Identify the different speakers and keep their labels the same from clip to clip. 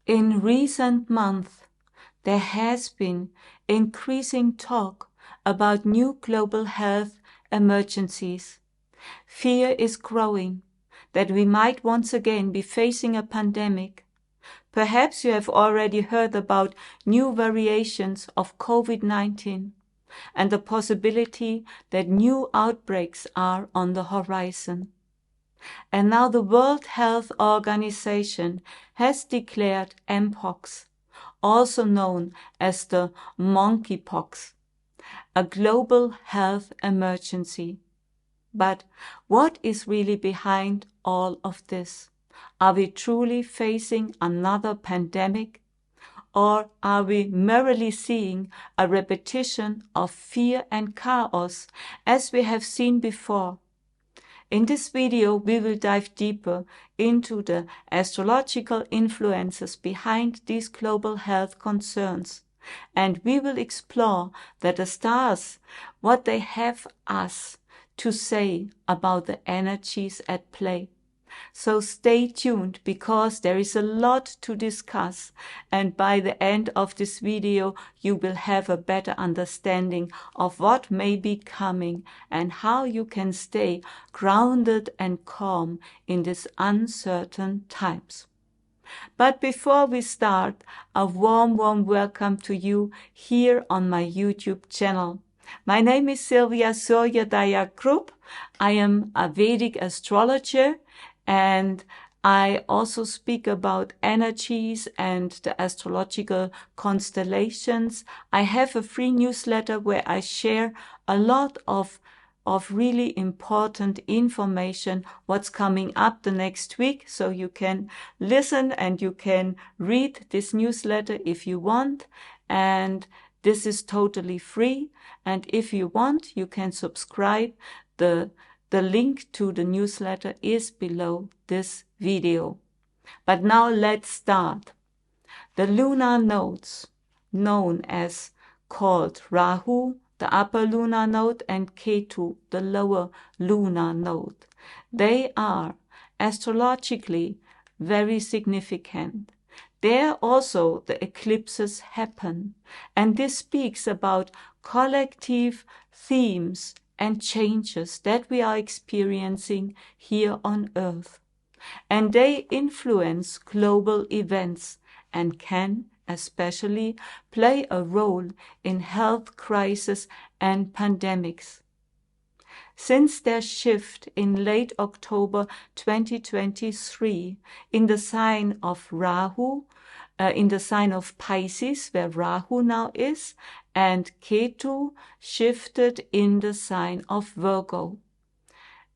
Speaker 1: In recent months, there has been increasing talk about new global health emergencies. Fear is growing that we might once again be facing a pandemic. Perhaps you have already heard about new variations of COVID-19 and the possibility that new outbreaks are on the horizon. And now the World Health Organization has declared mpox, also known as the monkeypox, a global health emergency. But what is really behind all of this? Are we truly facing another pandemic? Or are we merely seeing a repetition of fear and chaos as we have seen before? In this video, we will dive deeper into the astrological influences behind these global health concerns, and we will explore that the stars, what they have us to say about the energies at play. So stay tuned because there is a lot to discuss, and by the end of this video you will have a better understanding of what may be coming and how you can stay grounded and calm in these uncertain times. But before we start, a warm welcome to you here on my YouTube channel. My name is Sylvia Surya Group. I am a Vedic astrologer, and I also speak about energies and the astrological constellations. I have a free newsletter where I share a lot of really important information, what's coming up the next week. So you can listen and you can read this newsletter if you want. And this is totally free. And if you want, you can subscribe. The link to the newsletter is below this video. But now let's start. The lunar nodes, known as called Rahu, the upper lunar node, and Ketu, the lower lunar node. They are astrologically very significant. There also the eclipses happen, and this speaks about collective themes and changes that we are experiencing here on Earth. And they influence global events and can especially play a role in health crises and pandemics. Since their shift in late October 2023 in the sign of Rahu, in the sign of Pisces, where Rahu now is, and Ketu shifted in the sign of Virgo.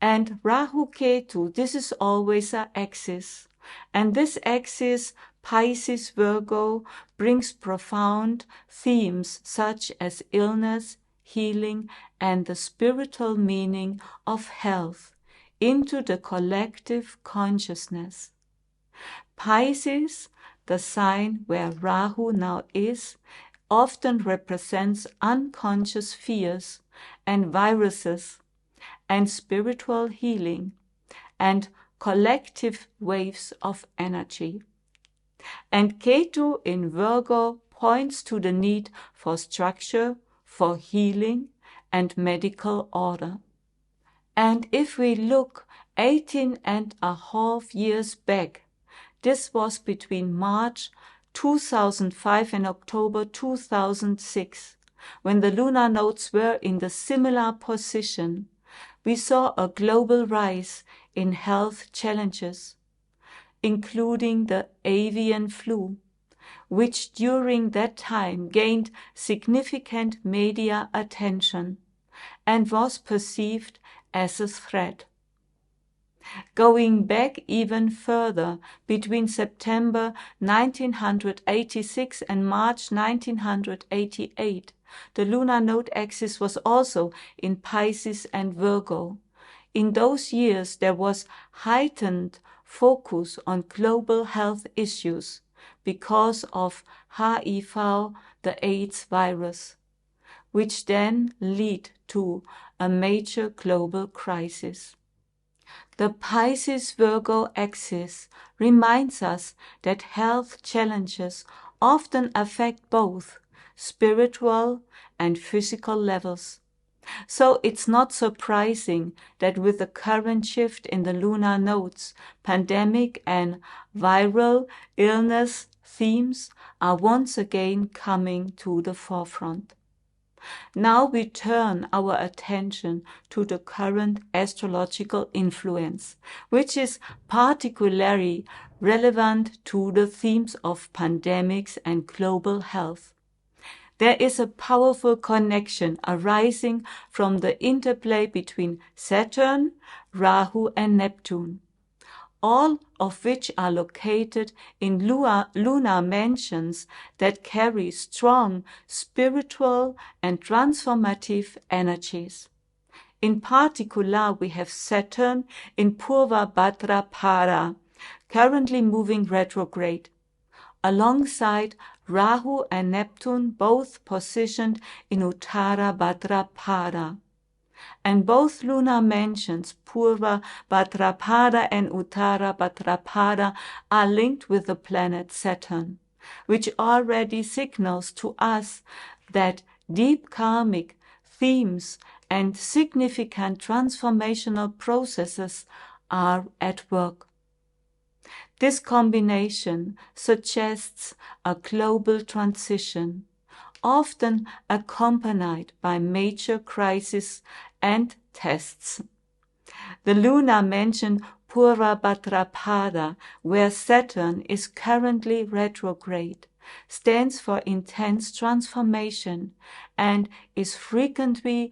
Speaker 1: And Rahu Ketu, this is always an axis. And this axis, Pisces Virgo, brings profound themes such as illness, healing, and the spiritual meaning of health into the collective consciousness. Pisces, the sign where Rahu now is, often represents unconscious fears and viruses and spiritual healing and collective waves of energy. And Ketu in Virgo points to the need for structure, for healing and medical order. And if we look 18.5 years back, this was between March 2005 and October 2006, when the lunar nodes were in the similar position. We saw a global rise in health challenges, including the avian flu, which during that time gained significant media attention and was perceived as a threat. Going back even further, between September 1986 and March 1988, the lunar node axis was also in Pisces and Virgo. In those years, there was heightened focus on global health issues because of HIV, the AIDS virus, which then led to a major global crisis. The Pisces-Virgo axis reminds us that health challenges often affect both spiritual and physical levels. So it's not surprising that with the current shift in the lunar nodes, pandemic and viral illness themes are once again coming to the forefront. Now we turn our attention to the current astrological influence, which is particularly relevant to the themes of pandemics and global health. There is a powerful connection arising from the interplay between Saturn, Rahu, and Neptune, all of which are located in lunar mansions that carry strong spiritual and transformative energies. In particular, we have Saturn in Purva Bhadrapada, currently moving retrograde, alongside Rahu and Neptune, both positioned in Uttara Bhadrapada. And both lunar mansions, Purva Bhadrapada and Uttara Bhadrapada, are linked with the planet Saturn, which already signals to us that deep karmic themes and significant transformational processes are at work. This combination suggests a global transition, often accompanied by major crises and tests. The lunar mansion Purva Bhadrapada, where Saturn is currently retrograde, stands for intense transformation and is frequently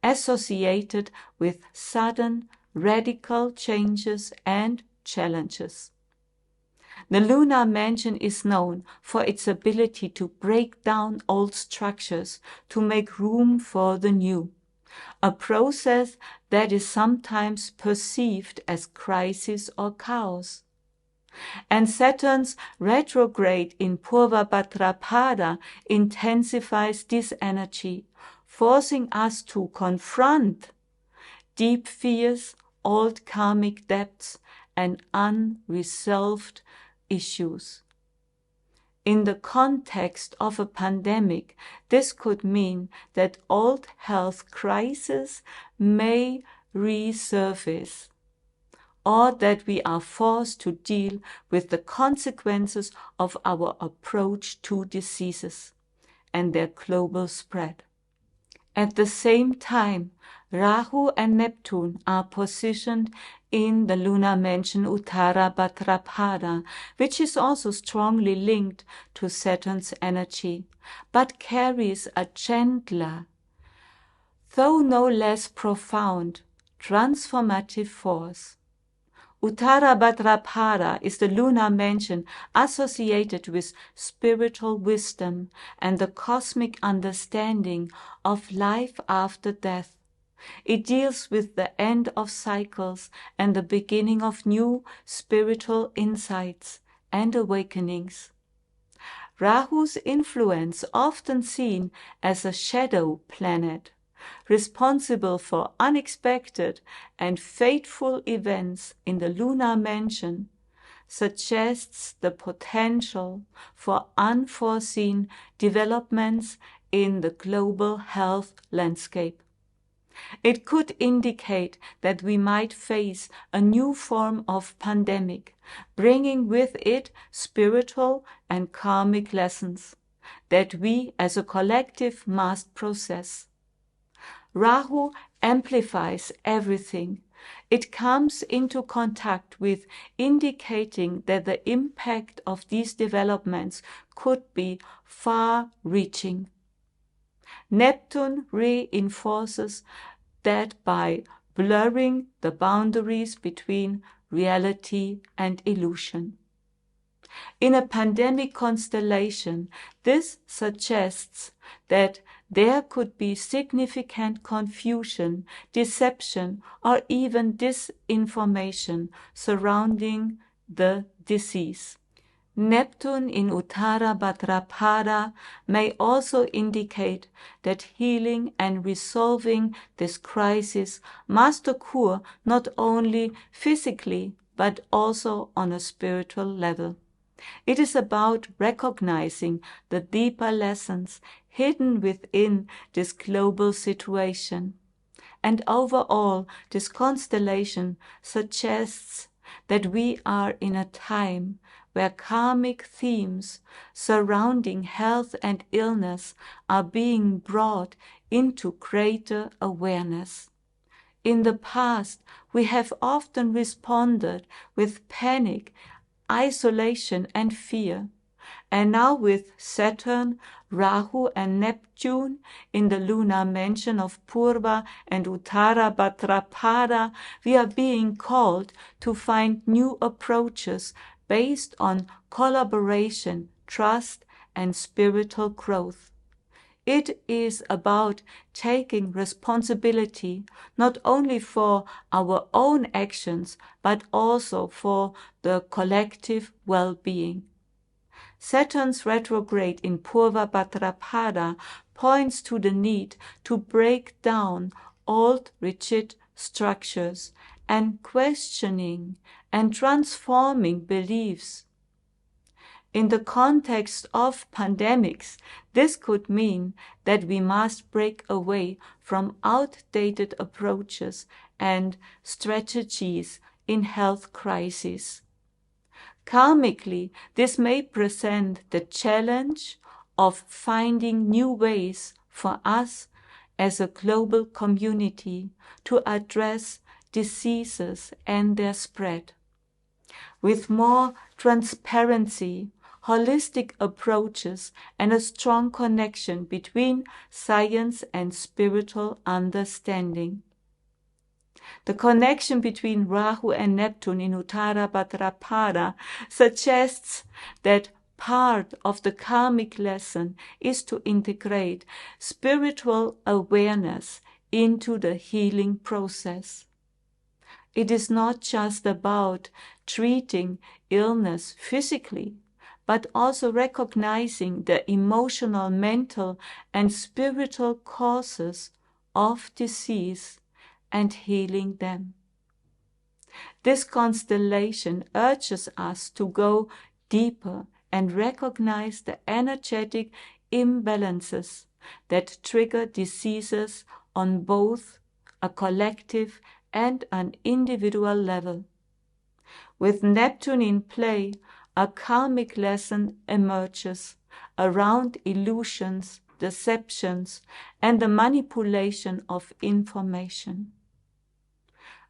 Speaker 1: associated with sudden, radical changes and challenges. The lunar mansion is known for its ability to break down old structures to make room for the new, a process that is sometimes perceived as crisis or chaos. And Saturn's retrograde in Purva Bhadrapada intensifies this energy, forcing us to confront deep fears, old karmic debts, and unresolved issues. In the context of a pandemic, this could mean that old health crises may resurface, or that we are forced to deal with the consequences of our approach to diseases and their global spread. At the same time, Rahu and Neptune are positioned in the lunar mansion Uttara Bhadrapada, which is also strongly linked to Saturn's energy, but carries a gentler, though no less profound, transformative force. Uttara Bhadrapada is the lunar mansion associated with spiritual wisdom and the cosmic understanding of life after death. It deals with the end of cycles and the beginning of new spiritual insights and awakenings. Rahu's influence, often seen as a shadow planet, responsible for unexpected and fateful events in the lunar mansion, suggests the potential for unforeseen developments in the global health landscape. It could indicate that we might face a new form of pandemic, bringing with it spiritual and karmic lessons that we as a collective must process. Rahu amplifies everything. It comes into contact with indicating that the impact of these developments could be far-reaching. Neptune reinforces that by blurring the boundaries between reality and illusion. In a pandemic constellation, this suggests that there could be significant confusion, deception, or even disinformation surrounding the disease. Neptune in Uttara Bhadrapada may also indicate that healing and resolving this crisis must occur not only physically but also on a spiritual level. It is about recognizing the deeper lessons hidden within this global situation. And overall, this constellation suggests that we are in a time where karmic themes surrounding health and illness are being brought into greater awareness. In the past, we have often responded with panic, isolation, and fear. And now with Saturn, Rahu, and Neptune in the lunar mansion of Purva and Uttara Bhadrapada, we are being called to find new approaches based on collaboration, trust, and spiritual growth. It is about taking responsibility not only for our own actions, but also for the collective well-being. Saturn's retrograde in Purva Bhadrapada points to the need to break down old rigid structures and questioning and transforming beliefs. In the context of pandemics, this could mean that we must break away from outdated approaches and strategies in health crises. Karmically, this may present the challenge of finding new ways for us as a global community to address diseases and their spread. With more transparency, holistic approaches, and a strong connection between science and spiritual understanding. The connection between Rahu and Neptune in Uttara Bhadrapada suggests that part of the karmic lesson is to integrate spiritual awareness into the healing process. It is not just about treating illness physically, but also recognizing the emotional, mental, and spiritual causes of disease and healing them. This constellation urges us to go deeper and recognize the energetic imbalances that trigger diseases on both a collective and an individual level. With Neptune in play, a karmic lesson emerges around illusions, deceptions, and the manipulation of information.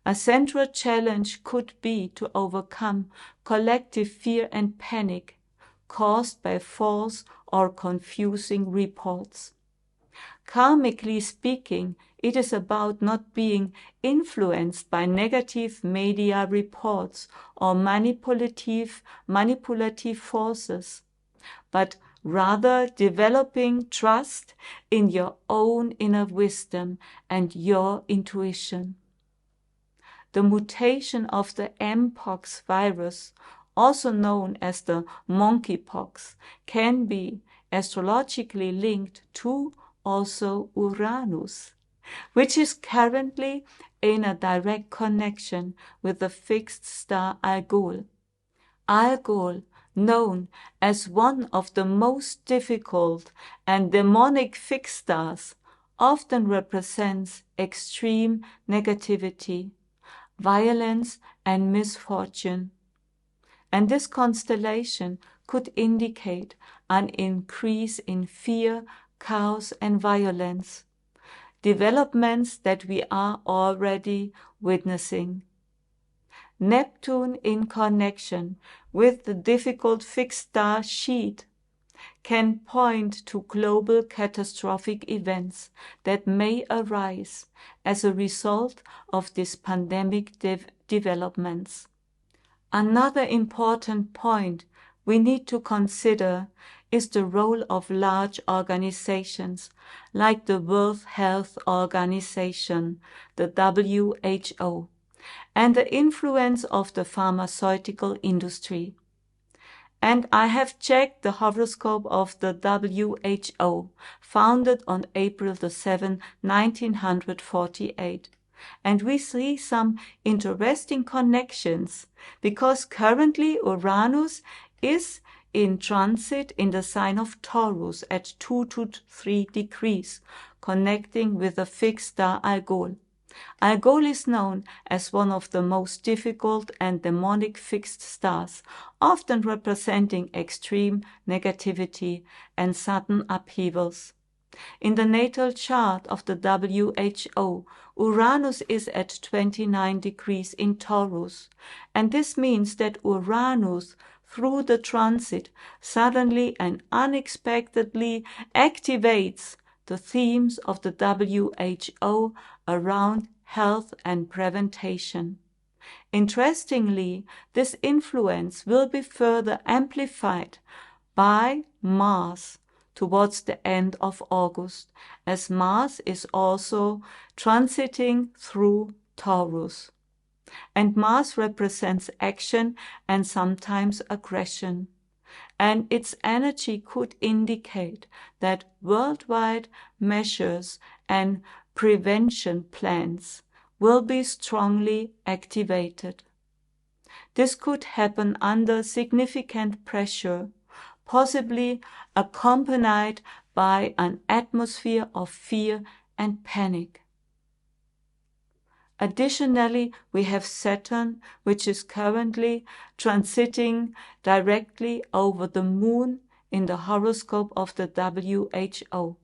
Speaker 1: A central challenge could be to overcome collective fear and panic caused by false or confusing reports. Karmically speaking, it is about not being influenced by negative media reports or manipulative forces, but rather developing trust in your own inner wisdom and your intuition. The mutation of the mpox virus, also known as the monkeypox, can be astrologically linked to also Uranus, which is currently in a direct connection with the fixed star Algol. Algol, known as one of the most difficult and demonic fixed stars, often represents extreme negativity, violence, and misfortune. And this constellation could indicate an increase in fear, chaos, and violence, developments that we are already witnessing. Neptune in connection with the difficult fixed star sheet can point to global catastrophic events that may arise as a result of these pandemic developments. Another important point we need to consider is the role of large organizations like the World Health Organization, the WHO, and the influence of the pharmaceutical industry. And I have checked the horoscope of the WHO, founded on April the 7th, 1948. And we see some interesting connections, because currently Uranus is in transit in the sign of Taurus at 2 to 3 degrees, connecting with the fixed star Algol. Algol is known as one of the most difficult and demonic fixed stars, often representing extreme negativity and sudden upheavals. In the natal chart of the WHO, Uranus is at 29 degrees in Taurus, and this means that Uranus, through the transit, suddenly and unexpectedly activates the themes of the WHO around health and prevention. Interestingly, this influence will be further amplified by Mars towards the end of August, as Mars is also transiting through Taurus. And Mars represents action and sometimes aggression. And its energy could indicate that worldwide measures and prevention plans will be strongly activated. This could happen under significant pressure, possibly accompanied by an atmosphere of fear and panic. Additionally, we have Saturn, which is currently transiting directly over the Moon in the horoscope of the WHO.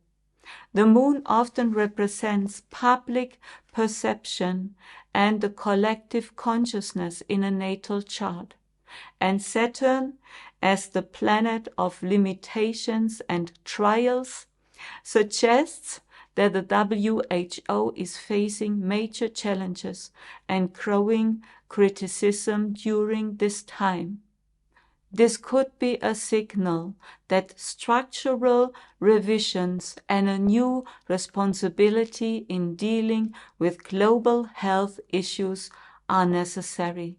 Speaker 1: The Moon often represents public perception and the collective consciousness in a natal chart, and Saturn, as the planet of limitations and trials, suggests that the WHO is facing major challenges and growing criticism during this time. This could be a signal that structural revisions and a new responsibility in dealing with global health issues are necessary.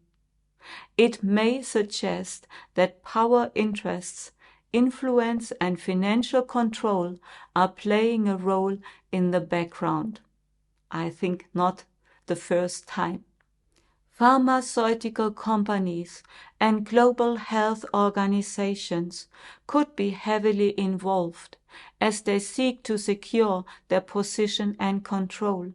Speaker 1: It may suggest that power interests, influence, and financial control are playing a role in the background. I think not the first time. Pharmaceutical companies and global health organizations could be heavily involved as they seek to secure their position and control.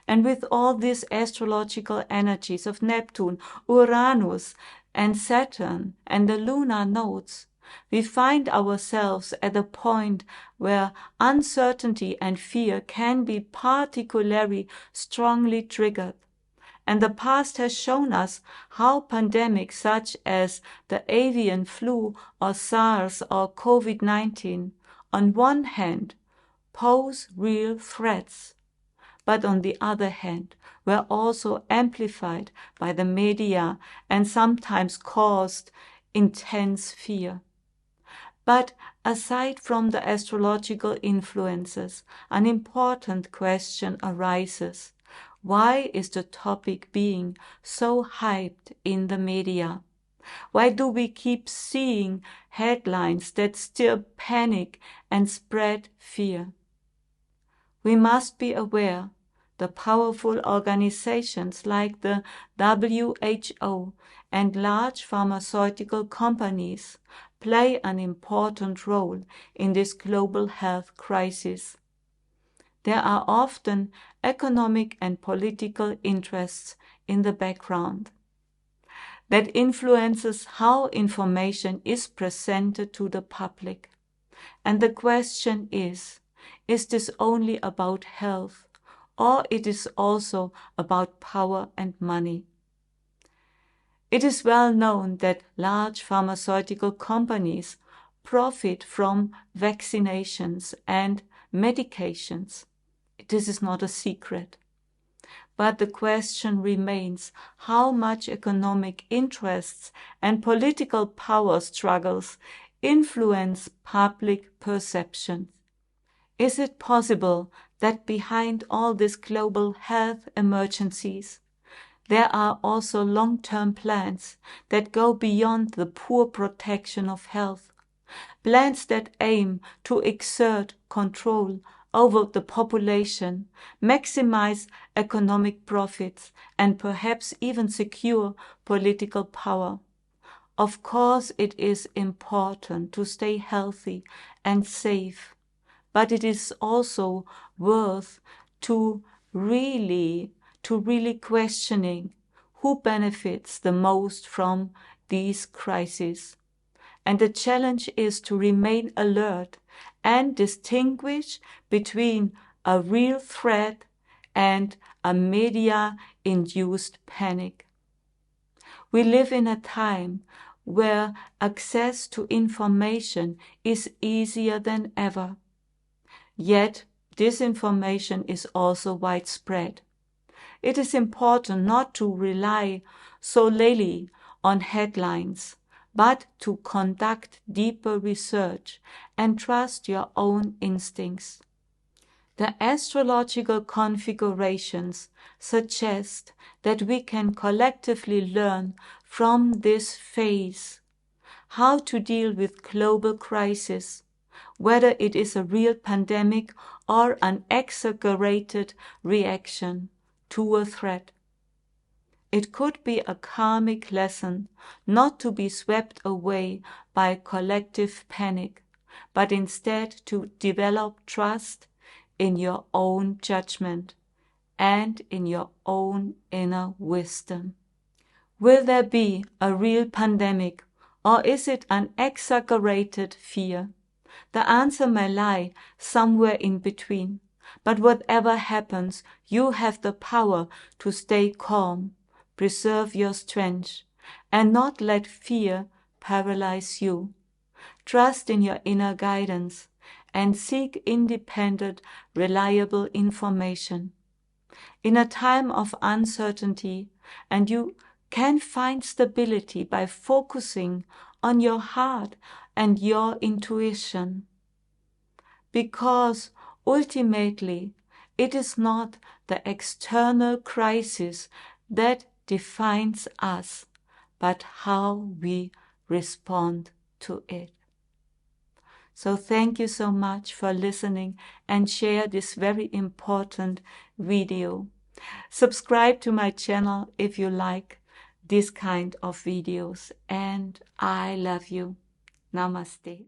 Speaker 1: And with all these astrological energies of Neptune, Uranus, and Saturn, and the lunar nodes, we find ourselves at a point where uncertainty and fear can be particularly strongly triggered. And the past has shown us how pandemics such as the avian flu or SARS or COVID-19 on one hand pose real threats, but on the other hand were also amplified by the media and sometimes caused intense fear. But aside from the astrological influences, an important question arises. Why is the topic being so hyped in the media? Why do we keep seeing headlines that stir panic and spread fear? We must be aware the powerful organizations like the WHO and large pharmaceutical companies play an important role in this global health crisis. There are often economic and political interests in the background that influences how information is presented to the public. And the question is this only about health, or it is also about power and money? It is well known that large pharmaceutical companies profit from vaccinations and medications. This is not a secret. But the question remains how much economic interests and political power struggles influence public perception. Is it possible that behind all these global health emergencies, There are also long-term plans that go beyond the poor protection of health, plans that aim to exert control over the population, maximize economic profits, and perhaps even secure political power. Of course, it is important to stay healthy and safe, but it is also worth to really questioning who benefits the most from these crises. And the challenge is to remain alert and distinguish between a real threat and a media-induced panic. We live in a time where access to information is easier than ever. Yet, disinformation is also widespread. It is important not to rely solely on headlines, but to conduct deeper research and trust your own instincts. The astrological configurations suggest that we can collectively learn from this phase how to deal with global crisis, whether it is a real pandemic or an exaggerated reaction to a threat. It could be a karmic lesson not to be swept away by collective panic, but instead to develop trust in your own judgment and in your own inner wisdom. Will there be a real pandemic, or is it an exaggerated fear? The answer may lie somewhere in between, but whatever happens, you have the power to stay calm, preserve your strength, and not let fear paralyze you. Trust in your inner guidance and seek independent, reliable information. In a time of uncertainty, and you can find stability by focusing on your heart and your intuition. Because ultimately, it is not the external crisis that defines us, but how we respond to it. So thank you so much for listening and share this very important video. Subscribe to my channel if you like this kind of videos, and I love you. Namaste.